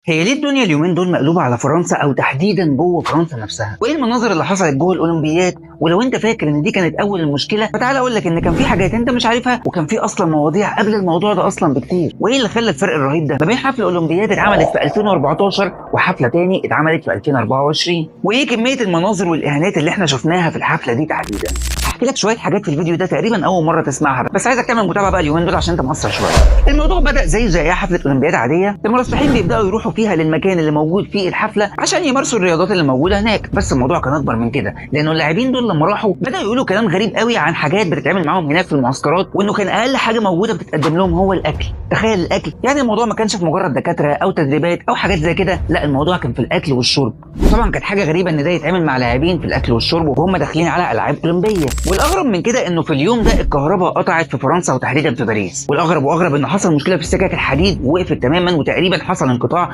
هي ليه الدنيا اليومين دول مقلوبة على فرنسا أو تحديدا جوه فرنسا نفسها؟ وإيه المناظر اللي حصلت جوه الأولمبياد؟ ولو أنت فاكر إن دي كانت أول المشكلة فتعال أقول لك إن كان في حاجات أنت مش عارفها وكان في أصلا مواضيع قبل الموضوع ده أصلا بكتير، وإيه اللي خلى الفرق الرهيب ده ما بين حفلة أولمبياد اتعملت في 2014 وحفلة تاني اتعملت في 2024؟ وإيه كمية المناظر والإهانات اللي إحنا شفناها في الحفلة دي تحديدا؟ هحكي لك شويه حاجات في الفيديو ده تقريبا اول مره تسمعها، بس عايزك تعمل متابعه بقى اليومين دول عشان انت مقصر شويه. الموضوع بدا زي اي حفله اولمبياد عاديه، المرشحين بيبداوا يروحوا فيها للمكان اللي موجود فيه الحفله عشان يمارسوا الرياضات اللي موجوده هناك، بس الموضوع كان اكبر من كده، لانه اللاعبين دول لما راحوا بداوا يقولوا كلام غريب قوي عن حاجات بتتعمل معاهم هناك في المعسكرات، وانه كان اقل حاجه موجوده بتتقدم لهم هو الاكل. تخيل الاكل، يعني الموضوع ما كانش في مجرد دكاتره او تدريبات او حاجات زي كده، لا الموضوع كان في الاكل والشرب. وطبعا كانت حاجه غريبه ان ده يتعمل مع لاعبين في الاكل والشرب وهم داخلين على العاب اولمبيه. والاغرب من كده انه في اليوم ده الكهرباء قطعت في فرنسا وتحديدا في باريس، والاغرب انه حصل مشكله في السكك الحديد ووقفت تماما وتقريبا حصل انقطاع